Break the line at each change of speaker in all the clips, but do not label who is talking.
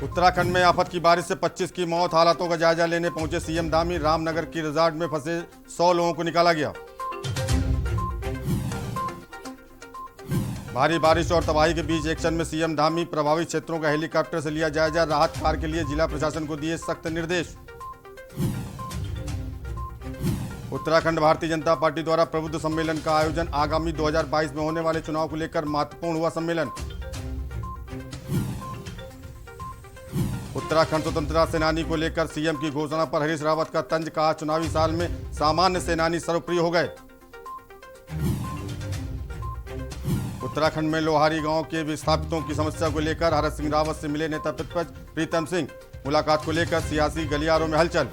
उत्तराखंड में आफत की बारिश से 25 की मौत। हालातों का जायजा लेने पहुंचे सीएम धामी। रामनगर की रिजॉर्ट में फंसे 100 लोगों को निकाला गया। भारी बारिश और तबाही के बीच एक्शन में सीएम धामी। प्रभावित क्षेत्रों का हेलीकॉप्टर से लिया जायजा। राहत कार्य के लिए जिला प्रशासन को दिए सख्त निर्देश। उत्तराखंड भारतीय जनता पार्टी द्वारा प्रबुद्ध सम्मेलन का आयोजन। आगामी 2022 में होने वाले चुनाव को लेकर महत्वपूर्ण हुआ सम्मेलन। उत्तराखंड स्वतंत्रता सेनानी को लेकर सीएम की घोषणा पर हरीश रावत का तंज। कहा, चुनावी साल में सामान्य सेनानी सर्वप्रिय हो गए। उत्तराखंड में लोहारी गांव के विस्थापितों की समस्या को लेकर हरीश सिंह रावत से मिले नेता प्रतिपक्ष प्रीतम सिंह। मुलाकात को लेकर सियासी गलियारों में हलचल।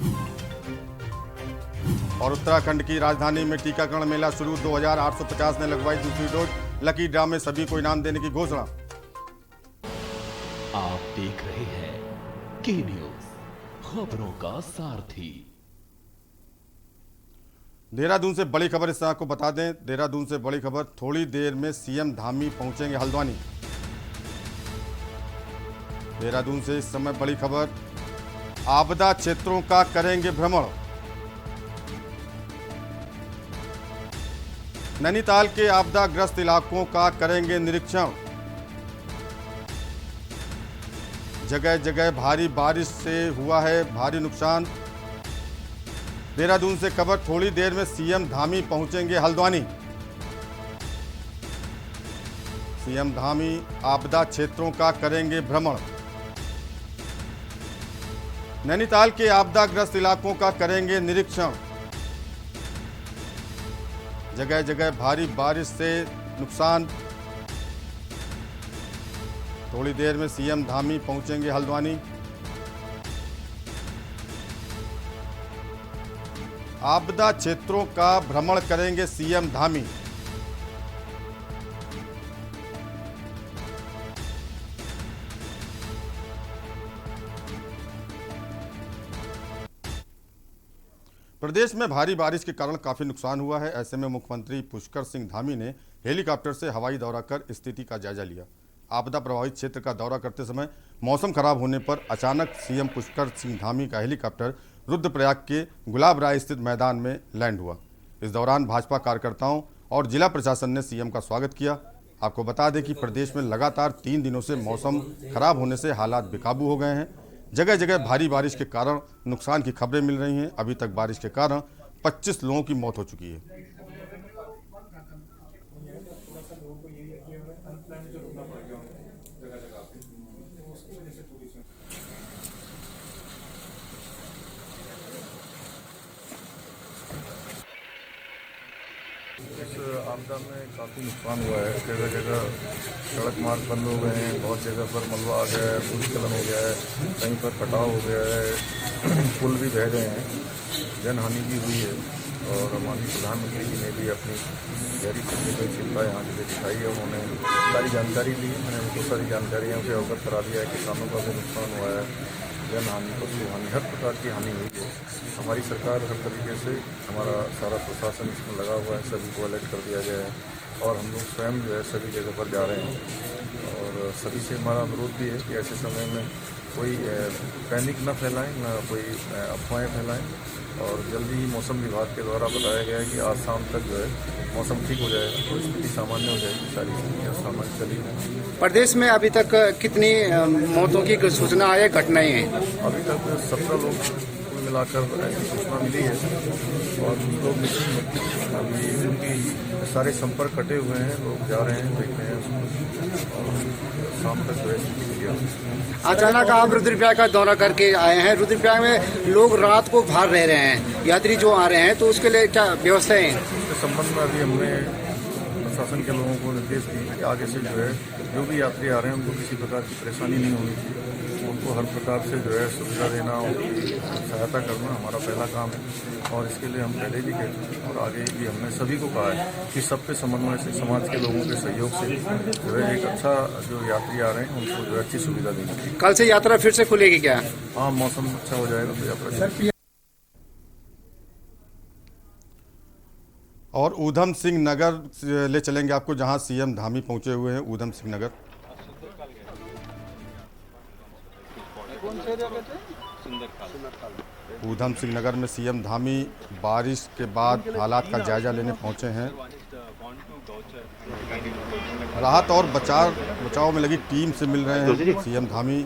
और उत्तराखंड की राजधानी में टीकाकरण मेला शुरू। 2850 ने लगवाई दूसरी डोज। लकी ड्रा में सभी को इनाम देने की घोषणा।
आप देख रहे हैं के न्यूज, खबरों का सारथी।
देहरादून से बड़ी खबर इस तरह को बता दें। देहरादून से बड़ी खबर, थोड़ी देर में सीएम धामी पहुंचेंगे हल्द्वानी। देहरादून से इस समय बड़ी खबर, आपदा क्षेत्रों का करेंगे भ्रमण। नैनीताल के आपदाग्रस्त इलाकों का करेंगे निरीक्षण। जगह जगह भारी बारिश से हुआ है भारी नुकसान। देहरादून से खबर, थोड़ी देर में सीएम धामी पहुंचेंगे हल्द्वानी। सीएम धामी आपदा क्षेत्रों का करेंगे भ्रमण। नैनीताल के आपदाग्रस्त इलाकों का करेंगे निरीक्षण। जगह जगह भारी बारिश से नुकसान। थोड़ी देर में सीएम धामी पहुंचेंगे हल्द्वानी। आपदा क्षेत्रों का भ्रमण करेंगे सीएम धामी। प्रदेश में भारी बारिश के कारण काफी नुकसान हुआ है। ऐसे में मुख्यमंत्री पुष्कर सिंह धामी ने हेलीकॉप्टर से हवाई दौरा कर स्थिति का जायजा लिया। आपदा प्रभावित क्षेत्र का दौरा करते समय मौसम खराब होने पर अचानक सीएम पुष्कर सिंह धामी का हेलीकॉप्टर रुद्रप्रयाग के गुलाब राय स्थित मैदान में लैंड हुआ। इस दौरान भाजपा कार्यकर्ताओं और जिला प्रशासन ने सीएम का स्वागत किया। आपको बता दें कि प्रदेश में लगातार 3 दिनों से मौसम खराब होने से हालात बेकाबू हो गए हैं। जगह जगह भारी बारिश के कारण नुकसान की खबरें मिल रही हैं। अभी तक बारिश के कारण 25 लोगों की मौत हो चुकी है।
इस आपदा में काफ़ी नुकसान हुआ है। जगह जगह सड़क मार्ग बंद हो गए हैं। बहुत जगह पर मलबा आ गया है, भूस्खलन हो गया है, कहीं पर कटाव हो गया है, पुल भी बह गए हैं, जन हानि भी हुई है। और माननीय प्रधानमंत्री जी ने भी अपनी गहरी चिंता यहाँ के लिए दिखाई है। उन्होंने सारी जानकारी ली। मैंने उनको सारी जानकारियों से अवगत करा दिया है। किसानों का भी नुकसान हुआ है, जन हानि, पशु हानि, हर प्रकार की हानि हुई है। हमारी सरकार हर तरीके से, हमारा सारा प्रशासन इसमें लगा हुआ है। सभी को अलर्ट कर दिया गया है और हम लोग स्वयं जो है सभी जगह पर जा रहे हैं। और सभी से हमारा अनुरोध भी है कि ऐसे समय में कोई पैनिक न फैलाएं, न कोई अफवाहें फैलाएं। और जल्दी ही मौसम विभाग के द्वारा बताया गया है कि आज शाम तक जो है मौसम ठीक हो जाएगा, तो स्थिति सामान्य हो जाएगी। सारी स्थितियाँ सामान्य चली हैं।
प्रदेश में अभी तक कितनी मौतों की सूचना है, घटनाएं हैं?
अभी तक 17 लोग कुल मिलाकर ऐसी सूचना मिली है। और लोग अभी उनकी सारे संपर्क कटे हुए हैं। लोग जा रहे हैं, देख रहे हैं उसको। और शाम तक जो है स्थिति क्लियर।
अचानक आप रुद्रप्रयाग का दौरा करके आए हैं। रुद्रप्रयाग में लोग रात को बाहर रह रहे हैं, यात्री जो आ रहे हैं, तो उसके लिए क्या व्यवस्था है?
इस संबंध में अभी हमने प्रशासन के लोगों को निर्देश दिए कि आगे से जो है जो भी यात्री आ रहे हैं उनको किसी प्रकार की परेशानी नहीं होनी चाहिए। उनको हर प्रकार से जो है सुविधा देना, उनकी सहायता करना हमारा पहला काम है। और इसके लिए हम पहले भी कहते हैं और आगे भी हमने सभी को कहा है कि सबके समन्वय से, समाज के लोगों के सहयोग से जो है एक अच्छा जो यात्री आ रहे हैं उनको जो है अच्छी सुविधा देंगे।
कल से यात्रा फिर से खुलेगी क्या?
हाँ, मौसम अच्छा हो जाएगा तो यात्रा।
और ऊधम सिंह नगर ले चलेंगे आपको, जहां सीएम धामी पहुंचे हुए हैं। ऊधम सिंह नगर ऊधम सिंह नगर में सीएम धामी बारिश के बाद हालात का जायजा लेने पहुंचे हैं। राहत और बचाव में लगी टीम से मिल रहे हैं सीएम धामी।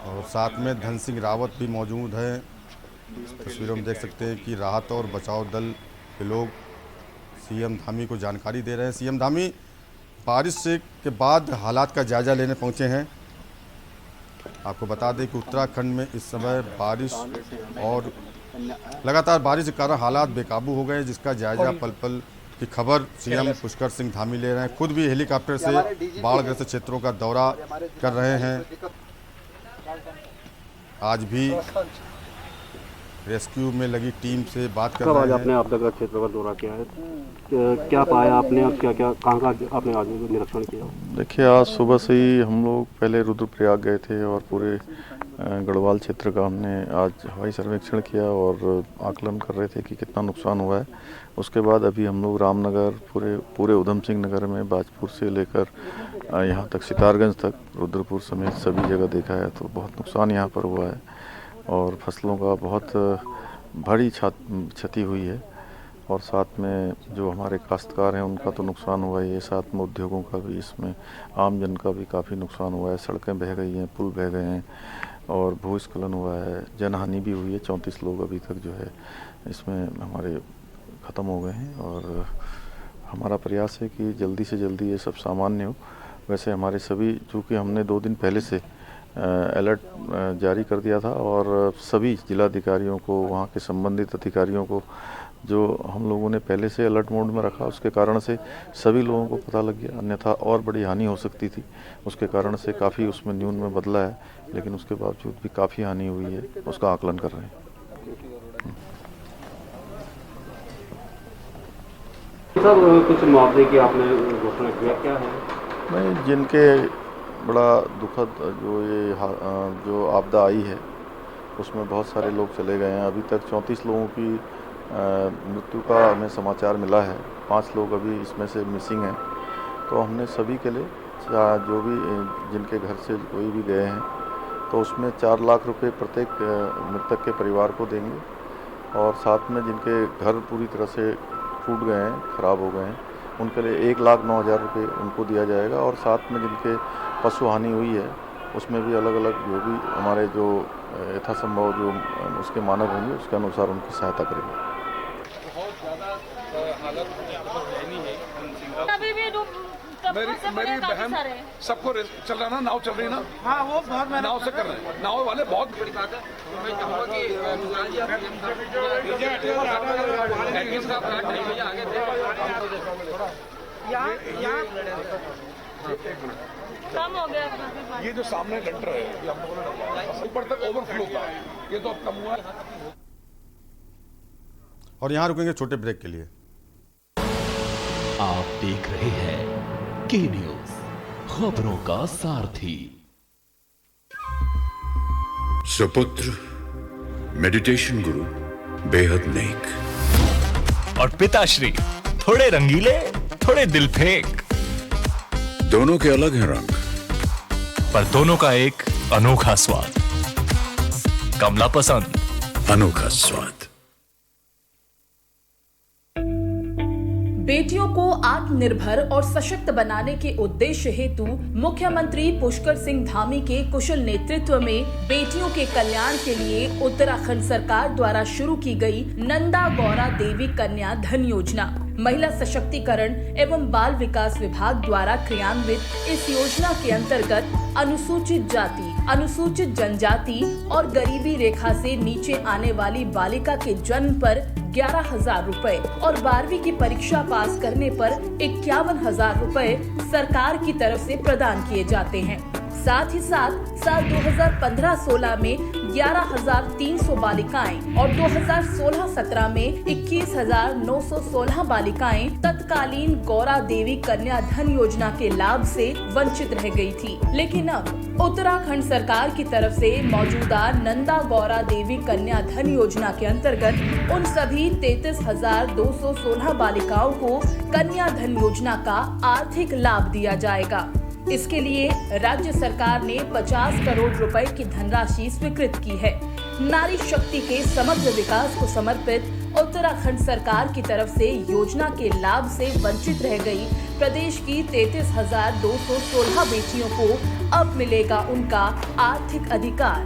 और साथ में धन सिंह रावत भी मौजूद हैं। तस्वीरों में देख सकते हैं कि राहत और बचाव दल के लोग सीएम धामी को जानकारी दे रहे हैं। सीएम धामी बारिश से के बाद हालात का जायजा लेने पहुंचे हैं। आपको बता दें कि उत्तराखंड में इस समय बारिश और लगातार बारिश के कारण हालात बेकाबू हो गए, जिसका जायजा पल पल की खबर सीएम पुष्कर सिंह धामी ले रहे हैं। खुद भी हेलीकॉप्टर से बाढ़ग्रस्त क्षेत्रों का दौरा कर रहे हैं। आज भी रेस्क्यू में लगी टीम से बात कर रहे हैं।
आज आपने आपदाग्रस्त क्षेत्रों का दौरा किया है, क्या पाया आपने और क्या क्या कहाँ आपने आज निरीक्षण किया?
देखिए, आज सुबह से ही हम लोग पहले रुद्रप्रयाग गए थे और पूरे गढ़वाल क्षेत्र का हमने आज हवाई सर्वेक्षण किया और आकलन कर रहे थे कि कितना नुकसान हुआ है। उसके बाद अभी हम लोग रामनगर पूरे ऊधम सिंह नगर में बाजपुर से लेकर यहाँ तक सितारगंज तक रुद्रपुर समेत सभी जगह देखा है, तो बहुत नुकसान यहाँ पर हुआ है और फसलों का बहुत बड़ी क्षति हुई है। और साथ में जो हमारे काश्तकार हैं उनका तो नुकसान हुआ ही है, साथ में उद्योगों का भी, इसमें आम जन का भी काफ़ी नुकसान हुआ है। सड़कें बह गई हैं, पुल बह गए हैं और भूस्खलन हुआ है, जनहानि भी हुई है। 34 लोग अभी तक जो है इसमें हमारे ख़त्म हो गए हैं और हमारा प्रयास है कि जल्दी से जल्दी ये सब सामान्य हो। वैसे हमारे सभी, चूँकि हमने 2 दिन पहले से अलर्ट जारी कर दिया था और सभी जिलाधिकारियों को, वहाँ के संबंधित अधिकारियों को जो हम लोगों ने पहले से अलर्ट मोड में रखा, उसके कारण से सभी लोगों को पता लग गया, अन्यथा और बड़ी हानि हो सकती थी। उसके कारण से काफ़ी उसमें न्यून में बदला है, लेकिन उसके बावजूद भी काफ़ी हानि हुई है, उसका आकलन कर रहे हैं।
सर, कुछ मुआवजे की आपने घोषणा किया, क्या है?
नहीं, जिनके बड़ा दुखद जो आपदा आई है उसमें बहुत सारे लोग चले गए हैं। अभी तक 34 लोगों की मृत्यु का हमें समाचार मिला है, 5 लोग अभी इसमें से मिसिंग हैं। तो हमने सभी के लिए जो भी जिनके घर से कोई भी गए हैं तो उसमें 4 लाख रुपए प्रत्येक मृतक के परिवार को देंगे और साथ में जिनके घर पूरी तरह से टूट गए हैं, ख़राब हो गए हैं, उनके लिए 1,09,000 रुपये उनको दिया जाएगा और साथ में जिनके पशु हानि हुई है उसमें भी अलग अलग जो भी हमारे जो यथासंभव जो उसके मानक होंगे उसके अनुसार उनकी सहायता करेंगे।
मेरी बहन सबको चल रहा ना, नाव चल रही ना। हाँ, वो बहुत नाव से कर रहे हैं, नाव वाले बहुत बड़ी बात है। मैं कहूँगा कि कम हो गया। ये जो सामने लेंटर है ये हम लोगों ने ऊपर तक ओवरफ्लो था, ये तो अब कम हुआ है।
और यहाँ रुकेंगे छोटे ब्रेक के लिए।
आप देख रहे हैं के न्यूज, खबरों का सारथी।
सुपुत्र मेडिटेशन गुरु बेहद नेक
और पिताश्री थोड़े रंगीले, थोड़े दिल फेंक।
दोनों के अलग हैं रंग,
पर दोनों का एक अनोखा स्वाद। कमला पसंद,
अनोखा स्वाद।
बेटियों को आत्मनिर्भर और सशक्त बनाने के उद्देश्य हेतु मुख्यमंत्री पुष्कर सिंह धामी के कुशल नेतृत्व में बेटियों के कल्याण के लिए उत्तराखंड सरकार द्वारा शुरू की गई नंदा गौरा देवी कन्या धन योजना महिला सशक्तिकरण एवं बाल विकास विभाग द्वारा क्रियान्वित इस योजना के अंतर्गत अनुसूचित जाति, अनुसूचित जनजाति और गरीबी रेखा से नीचे आने वाली बालिका के जन्म पर 11,000 रुपए और 12वीं की परीक्षा पास करने पर 51,000 रुपए सरकार की तरफ से प्रदान किए जाते हैं। साथ ही साथ साल 2015-16 में 11,300 बालिकाएं और 2016-17 में 21,916 बालिकाएं तत्कालीन गौरा देवी कन्या धन योजना के लाभ से वंचित रह गई थी। लेकिन अब उत्तराखंड सरकार की तरफ से मौजूदा नंदा गौरा देवी कन्या धन योजना के अंतर्गत उन सभी 33,216 बालिकाओं को कन्या धन योजना का आर्थिक लाभ दिया जाएगा। इसके लिए राज्य सरकार ने 50 करोड़ रुपए की धनराशि स्वीकृत की है। नारी शक्ति के समग्र विकास को समर्पित उत्तराखंड सरकार की तरफ से योजना के लाभ से वंचित रह गई प्रदेश की 33,216 बेटियों को अब मिलेगा उनका आर्थिक अधिकार।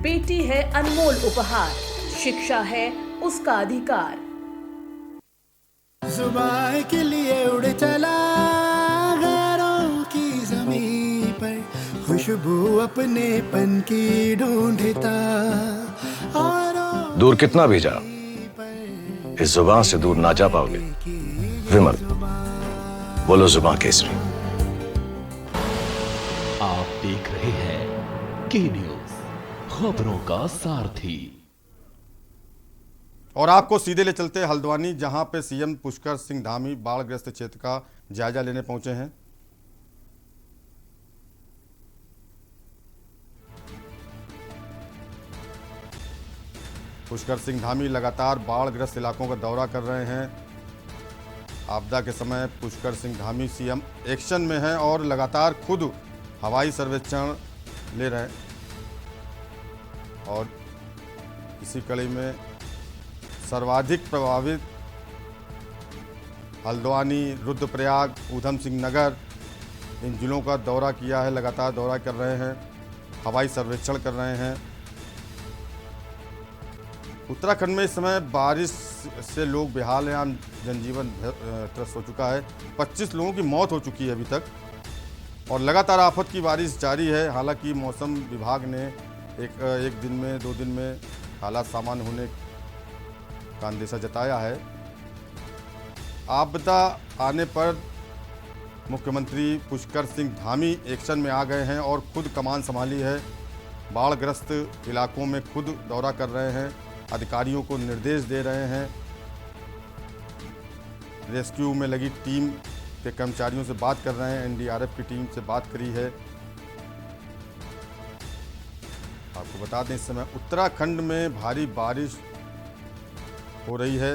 बेटी है अनमोल उपहार, शिक्षा है उसका अधिकार।
जुबान के लिए उड़ चला गैरों की ज़मीं पर, खुशबू अपने पन की ढूंढता।
दूर कितना भी जा, इस जुबान से दूर ना जा पाओगे। विमल, बोलो जुबान केसरी।
आप देख रहे हैं के न्यूज, खबरों का सारथी।
और आपको सीधे ले चलते हल्द्वानी, जहां पे सीएम पुष्कर सिंह धामी बाढ़ग्रस्त क्षेत्र का जायजा लेने पहुंचे हैं। पुष्कर सिंह धामी लगातार बाढ़ग्रस्त इलाकों का दौरा कर रहे हैं। आपदा के समय पुष्कर सिंह धामी सीएम एक्शन में हैं और लगातार खुद हवाई सर्वेक्षण ले रहे हैं। और इसी कड़ी में सर्वाधिक प्रभावित हल्द्वानी, रुद्रप्रयाग, ऊधम सिंह नगर, इन जिलों का दौरा किया है। लगातार दौरा कर रहे हैं, हवाई सर्वेक्षण कर रहे हैं। उत्तराखंड में इस समय बारिश से लोग बेहाल हैं, आम जनजीवन त्रस्त हो चुका है। 25 लोगों की मौत हो चुकी है अभी तक और लगातार आफत की बारिश जारी है। हालांकि मौसम विभाग ने एक दिन में 2 दिन में हालात सामान्य होने का अंदेशा जताया है। आपदा आने पर मुख्यमंत्री पुष्कर सिंह धामी एक्शन में आ गए हैं और खुद कमान संभाली है। बाढ़ग्रस्त इलाकों में खुद दौरा कर रहे हैं, अधिकारियों को निर्देश दे रहे हैं। रेस्क्यू में लगी टीम के कर्मचारियों से बात कर रहे हैं, एनडीआरएफ की टीम से बात करी है। आपको बता दें, इस समय उत्तराखंड में भारी बारिश हो रही है,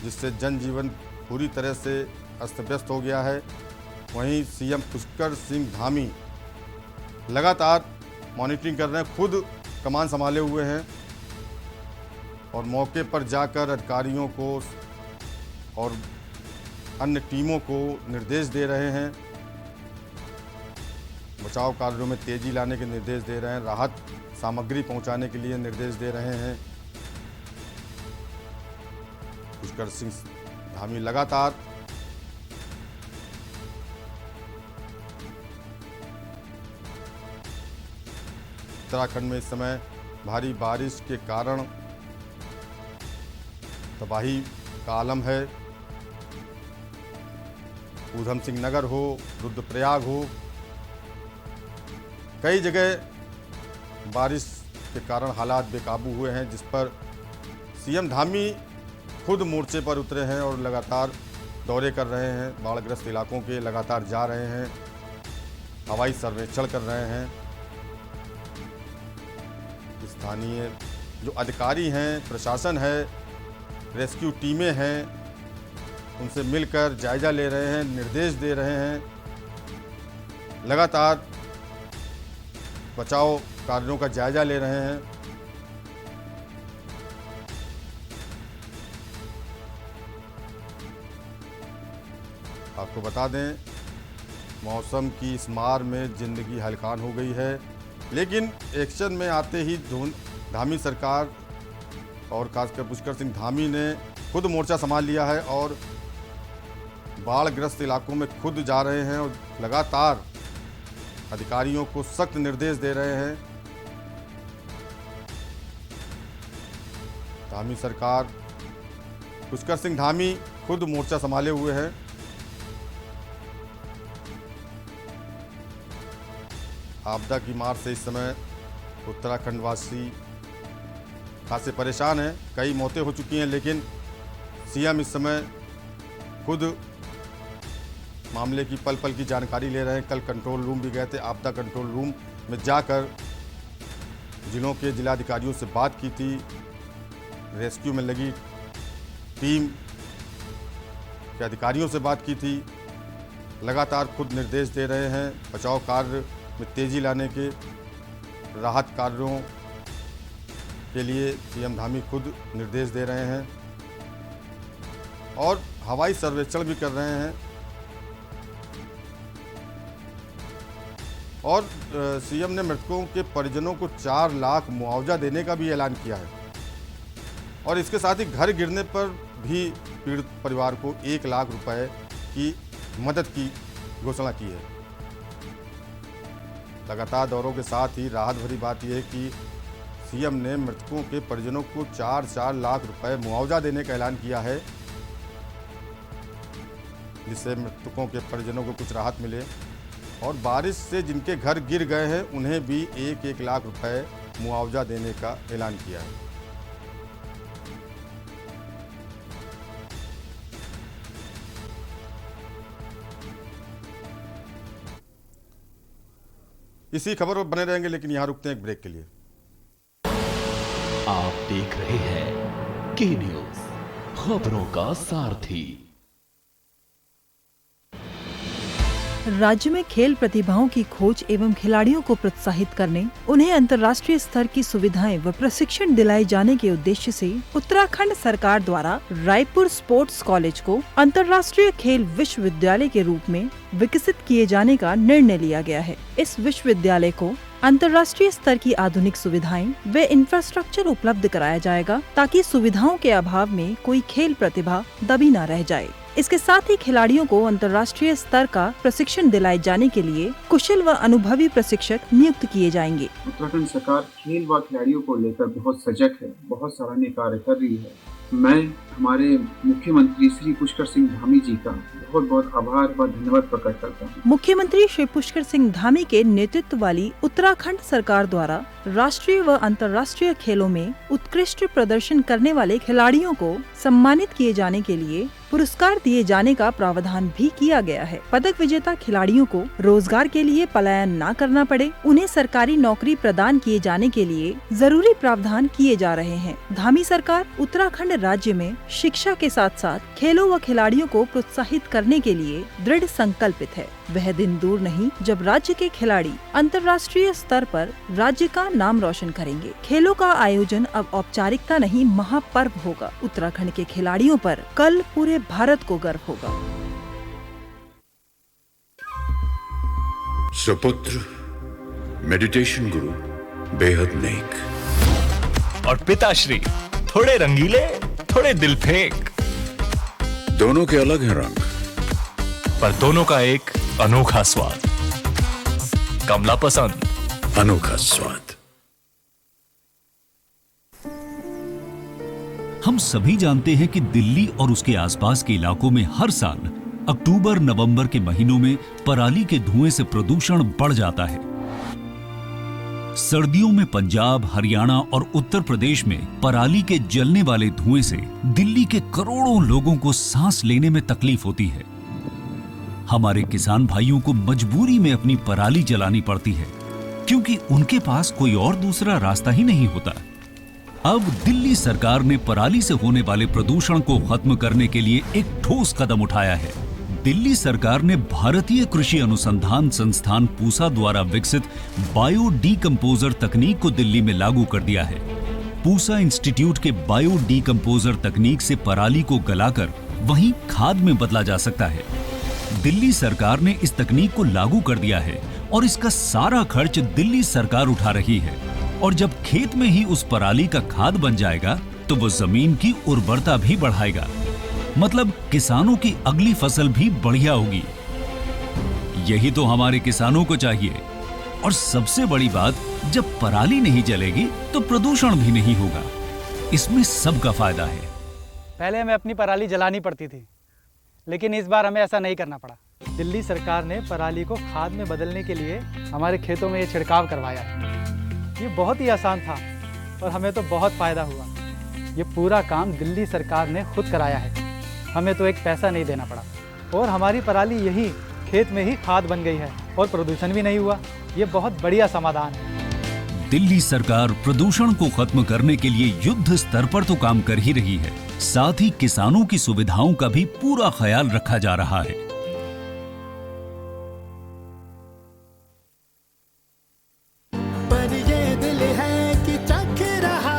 जिससे जनजीवन पूरी तरह से अस्त व्यस्त हो गया है। वहीं सीएम पुष्कर सिंह धामी लगातार मॉनिटरिंग कर रहे हैं, खुद कमान संभाले हुए हैं और मौके पर जाकर अधिकारियों को और अन्य टीमों को निर्देश दे रहे हैं। बचाव कार्यों में तेजी लाने के निर्देश दे रहे हैं, राहत सामग्री पहुंचाने के लिए निर्देश दे रहे हैं। पुष्कर सिंह धामी लगातार उत्तराखंड में इस समय भारी बारिश के कारण तबाही का आलम है। ऊधम सिंह नगर हो, रुद्रप्रयाग हो, कई जगह बारिश के कारण हालात बेकाबू हुए हैं, जिस पर सीएम धामी खुद मोर्चे पर उतरे हैं और लगातार दौरे कर रहे हैं। बाढ़ग्रस्त इलाकों के लगातार जा रहे हैं, हवाई सर्वेक्षण कर रहे हैं। स्थानीय जो अधिकारी हैं, प्रशासन है, रेस्क्यू टीमें हैं, उनसे मिलकर जायजा ले रहे हैं, निर्देश दे रहे हैं। लगातार बचाव कार्यों का जायजा ले रहे हैं। आपको बता दें, मौसम की इस मार में जिंदगी हलकान हो गई है, लेकिन एक्शन में आते ही धामी सरकार और खासकर पुष्कर सिंह धामी ने खुद मोर्चा संभाल लिया है और बाढ़ग्रस्त इलाकों में खुद जा रहे हैं और लगातार अधिकारियों को सख्त निर्देश दे रहे हैं। धामी सरकार, पुष्कर सिंह धामी खुद मोर्चा संभाले हुए हैं। आपदा की मार से इस समय उत्तराखंड वासी खासे परेशान हैं। कई मौतें हो चुकी हैं, लेकिन सीएम इस समय खुद मामले की पल पल की जानकारी ले रहे हैं। कल कंट्रोल रूम भी गए थे। आपदा कंट्रोल रूम में जाकर जिलों के जिलाधिकारियों से बात की थी। रेस्क्यू में लगी टीम के अधिकारियों से बात की थी। लगातार खुद निर्देश दे रहे हैं बचाव कार्य में तेजी लाने के। राहत कार्यों के लिए सीएम धामी खुद निर्देश दे रहे हैं और हवाई सर्वेक्षण भी कर रहे हैं। और सीएम ने मृतकों के परिजनों को 4 लाख मुआवजा देने का भी ऐलान किया है और इसके साथ ही घर गिरने पर भी पीड़ित परिवार को 1 लाख रुपए की मदद की घोषणा की है। लगातार दौरों के साथ ही राहत भरी बात यह है कि सीएम ने मृतकों के परिजनों को 4 लाख रुपए मुआवजा देने का ऐलान किया है, जिससे मृतकों के परिजनों को कुछ राहत मिले और बारिश से जिनके घर गिर गए हैं उन्हें भी 1 लाख रुपए मुआवजा देने का ऐलान किया है। इसी खबर पर बने रहेंगे, लेकिन यहां रुकते हैं एक ब्रेक के लिए।
आप देख रहे हैं के न्यूज, खबरों का सारथी।
राज्य में खेल प्रतिभाओं की खोज एवं खिलाड़ियों को प्रोत्साहित करने, उन्हें अंतर्राष्ट्रीय स्तर की सुविधाएं व प्रशिक्षण दिलाए जाने के उद्देश्य से उत्तराखंड सरकार द्वारा रायपुर स्पोर्ट्स कॉलेज को अंतर्राष्ट्रीय खेल विश्वविद्यालय के रूप में विकसित किए जाने का निर्णय लिया गया है। इस विश्वविद्यालय को अंतर्राष्ट्रीय स्तर की आधुनिक सुविधाएं व इंफ्रास्ट्रक्चर उपलब्ध कराया जाएगा, ताकि सुविधाओं के अभाव में कोई खेल प्रतिभा दबी न रह जाए। इसके साथ ही खिलाड़ियों को अंतर्राष्ट्रीय स्तर का प्रशिक्षण दिलाए जाने के लिए कुशल व अनुभवी प्रशिक्षक नियुक्त किए जाएंगे।
उत्तराखंड सरकार खेल व खिलाड़ियों को लेकर बहुत सजग है, बहुत सराहनीय कार्य कर रही है। मैं हमारे मुख्यमंत्री श्री पुष्कर सिंह धामी जी का बहुत बहुत आभार व धन्यवाद प्रकट करता हूँ।
मुख्यमंत्री श्री पुष्कर सिंह धामी के नेतृत्व वाली उत्तराखंड सरकार द्वारा राष्ट्रीय व अंतर्राष्ट्रीय खेलों में उत्कृष्ट प्रदर्शन करने वाले खिलाड़ियों को सम्मानित किए जाने के लिए पुरस्कार दिए जाने का प्रावधान भी किया गया है। पदक विजेता खिलाड़ियों को रोजगार के लिए पलायन न करना पड़े, उन्हें सरकारी नौकरी प्रदान किए जाने के लिए जरूरी प्रावधान किए जा रहे हैं। धामी सरकार उत्तराखंड राज्य में शिक्षा के साथ साथ खेलों व खिलाड़ियों को प्रोत्साहित करने के लिए दृढ़ संकल्पित है। वह दिन दूर नहीं जब राज्य के खिलाड़ी अंतर्राष्ट्रीय स्तर पर राज्य का नाम रोशन करेंगे। खेलों का आयोजन अब औपचारिकता नहीं, महापर्व होगा। उत्तराखंड के खिलाड़ियों पर कल पूरे भारत को गर्व होगा।
सुपुत्र मेडिटेशन गुरु बेहद नेक
और पिताश्री थोड़े रंगीले, थोड़े दिल फेंक।
दोनों के अलग हैं रंग,
पर दोनों का एक अनोखा स्वाद। कमला पसंद,
अनोखा स्वाद।
हम सभी जानते हैं कि दिल्ली और उसके आसपास के इलाकों में हर साल अक्टूबर नवंबर के महीनों में पराली के धुएं से प्रदूषण बढ़ जाता है। सर्दियों में पंजाब, हरियाणा और उत्तर प्रदेश में पराली के जलने वाले धुएं से दिल्ली के करोड़ों लोगों को सांस लेने में तकलीफ होती है। हमारे किसान भाइयों को मजबूरी में अपनी पराली जलानी पड़ती है, क्योंकि उनके पास कोई और दूसरा रास्ता ही नहीं होता। अब दिल्ली सरकार ने पराली से होने वाले प्रदूषण को खत्म करने के लिए एक ठोस कदम उठाया है। दिल्ली सरकार ने भारतीय कृषि अनुसंधान संस्थान पूसा द्वारा विकसित बायो डीकंपोजर तकनीक को दिल्ली में लागू कर दिया है। पूसा इंस्टीट्यूट के बायो डीकंपोजर तकनीक से पराली को गलाकर वहीं खाद में बदला जा सकता है। दिल्ली सरकार ने इस तकनीक को लागू कर दिया है और इसका सारा खर्च दिल्ली सरकार उठा रही है। और जब खेत में ही उस पराली का खाद बन जाएगा तो वो जमीन की उर्वरता भी बढ़ाएगा, मतलब किसानों की अगली फसल भी बढ़िया होगी। यही तो हमारे किसानों को चाहिए। और सबसे बड़ी बात, जब पराली नहीं जलेगी तो प्रदूषण भी नहीं होगा। इसमें सबका फायदा है।
पहले हमें अपनी पराली जलानी पड़ती थी, लेकिन इस बार हमें ऐसा नहीं करना पड़ा। दिल्ली सरकार ने पराली को खाद में बदलने के लिए हमारे खेतों में ये छिड़काव करवाया है। ये बहुत ही आसान था और हमें तो बहुत फ़ायदा हुआ। ये पूरा काम दिल्ली सरकार ने खुद कराया है, हमें तो एक पैसा नहीं देना पड़ा और हमारी पराली यही खेत में ही खाद बन गई है और प्रदूषण भी नहीं हुआ। ये बहुत बढ़िया समाधान है।
दिल्ली सरकार प्रदूषण को खत्म करने के लिए युद्ध स्तर पर तो काम कर ही रही है, साथ ही किसानों की सुविधाओं का भी पूरा ख्याल रखा जा रहा है।
पर ये दिल है कि चख रहा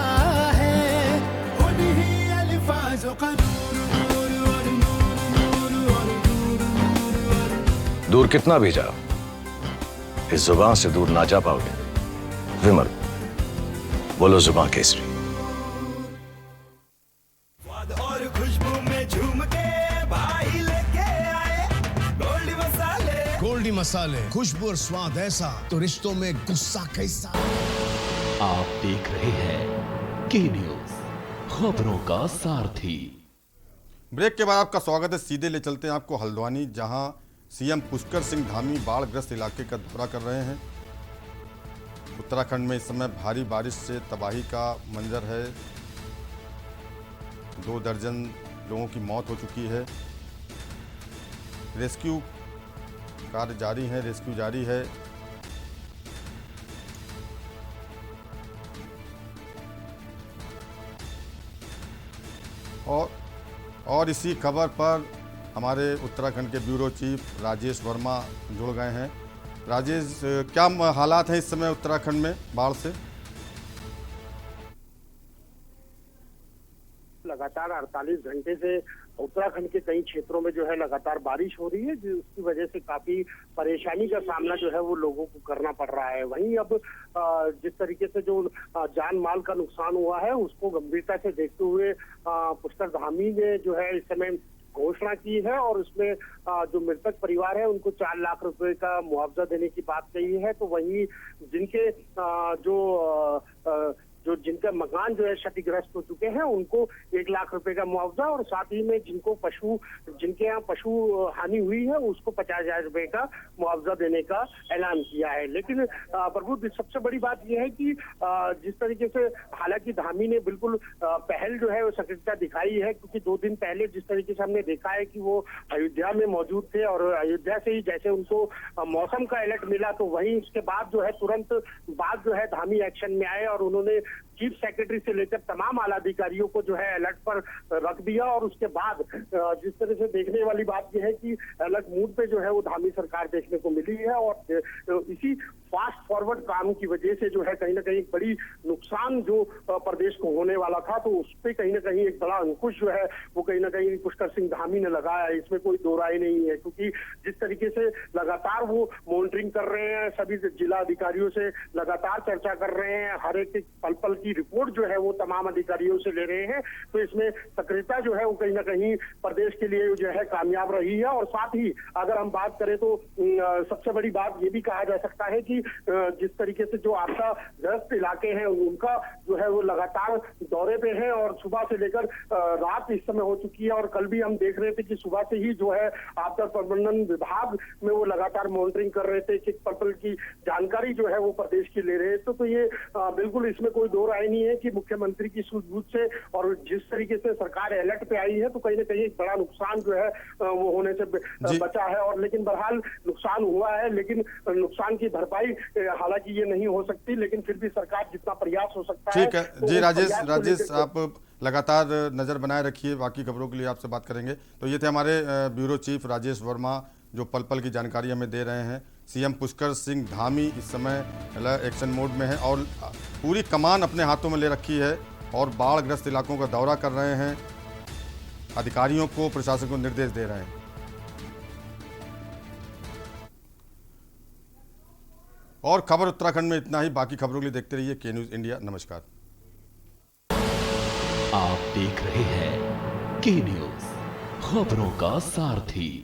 है उन्हीं अल्फाजों का
दूर कितना भी जाओ, इस जुबान से दूर ना जा पाओगे। विमल, बोलो जुबान केसरी।
और खुशबू में झूम के भाई लेके आए गोल्डी मसाले, खुशबू और स्वाद ऐसा तो रिश्तों में गुस्सा कैसा।
आप देख रहे हैं के न्यूज, खबरों का सारथी।
ब्रेक के बाद आपका स्वागत है। सीधे ले चलते हैं आपको हल्द्वानी, जहां सीएम पुष्कर सिंह धामी बाढ़ग्रस्त इलाके का दौरा कर रहे हैं। उत्तराखंड में इस समय भारी बारिश से तबाही का मंजर है। 2 दर्जन लोगों की मौत हो चुकी है। रेस्क्यू कार्य जारी है, रेस्क्यू जारी है। और इसी खबर पर हमारे उत्तराखंड के ब्यूरो चीफ राजेश वर्मा जुड़ गए हैं। राजेश, क्या हालात हैं इस समय उत्तराखंड में बाढ़ से?
लगातार 48 घंटे से उत्तराखंड के कई क्षेत्रों में जो है लगातार बारिश हो रही है, जिसकी वजह से काफी परेशानी का सामना जो है वो लोगों को करना पड़ रहा है। वहीं अब जिस तरीके से जो जान माल का नुकसान हुआ है उसको गंभीरता से देखते हुए पुष्कर धामी ने जो है इस समय घोषणा की है और उसमें जो मृतक परिवार है उनको 4 लाख रुपए का मुआवजा देने की बात कही है। तो वहीं जिनके जिनका मकान जो है क्षतिग्रस्त हो चुके हैं उनको 1 लाख रुपए का मुआवजा और साथ ही में जिनके यहाँ पशु हानि हुई है उसको 50,000 रुपए का मुआवजा देने का ऐलान किया है। लेकिन प्रभु, सबसे बड़ी बात यह है कि जिस तरीके से हालांकि धामी ने बिल्कुल पहल जो है वो सक्रियता दिखाई है, क्योंकि 2 दिन पहले जिस तरीके से हमने देखा है कि वो अयोध्या में मौजूद थे और अयोध्या से ही जैसे उनको मौसम का अलर्ट मिला तो वहीं उसके बाद जो है तुरंत बाद जो है धामी एक्शन में आए और उन्होंने चीफ सेक्रेटरी से लेकर तमाम आला अधिकारियों को जो है अलर्ट पर रख दिया। और उसके बाद जिस तरह से देखने वाली बात यह है कि अलर्ट मूड पे जो है वो धामी सरकार देखने को मिली है और इसी फास्ट फॉरवर्ड काम की वजह से जो है कहीं ना कहीं बड़ी नुकसान जो प्रदेश को होने वाला था तो उस पर कहीं ना कहीं एक बड़ा अंकुश जो है वो कहीं ना कहीं पुष्कर सिंह धामी ने लगाया है। इसमें कोई दो राय नहीं है, क्योंकि जिस तरीके से लगातार वो मॉनिटरिंग कर रहे हैं, सभी जिला अधिकारियों से लगातार चर्चा कर रहे हैं, हर एक पल पल की रिपोर्ट जो है वो तमाम अधिकारियों से ले रहे हैं। तो इसमें सक्रियता जो है वो कहीं ना कहीं प्रदेश के लिए जो है कामयाब रही है। और साथ ही अगर हम बात करें तो सबसे बड़ी बात ये भी कहा जा सकता है कि जिस तरीके से जो आपदा ग्रस्त इलाके हैं उनका जो है वो लगातार दौरे पे है और सुबह से लेकर रात इस समय हो चुकी है। और कल भी हम देख रहे थे कि सुबह से ही जो है आपदा प्रबंधन विभाग में वो लगातार मॉनिटरिंग कर रहे थे, किस पल की जानकारी जो है वो प्रदेश की ले रहे थे। तो ये बिल्कुल इसमें कोई दो राय नहीं है कि मुख्यमंत्री की सूझबूझ से और जिस तरीके से सरकार अलर्ट पे आई है तो कहीं ना कहीं एक बड़ा नुकसान जो है वो होने से बचा है। और लेकिन बहरहाल नुकसान हुआ है, लेकिन नुकसान की भरपाई हालांकि ये नहीं हो सकती, लेकिन फिर भी सरकार जितना प्रयास हो सकता है।
ठीक है जी राजेश, आप लगातार नजर बनाए रखिए, बाकी खबरों के लिए आपसे बात करेंगे। तो ये थे हमारे ब्यूरो चीफ राजेश वर्मा जो पल पल की जानकारी हमें दे रहे हैं। सीएम पुष्कर सिंह धामी इस समय एक्शन मोड में है और पूरी कमान अपने हाथों में ले रखी है और बाढ़ग्रस्त इलाकों का दौरा कर रहे हैं, अधिकारियों को, प्रशासन को निर्देश दे रहे हैं। और खबर उत्तराखंड में इतना ही, बाकी खबरों के लिए देखते रहिए के न्यूज़ इंडिया। नमस्कार।
आप देख रहे हैं के न्यूज़, खबरों का सारथी।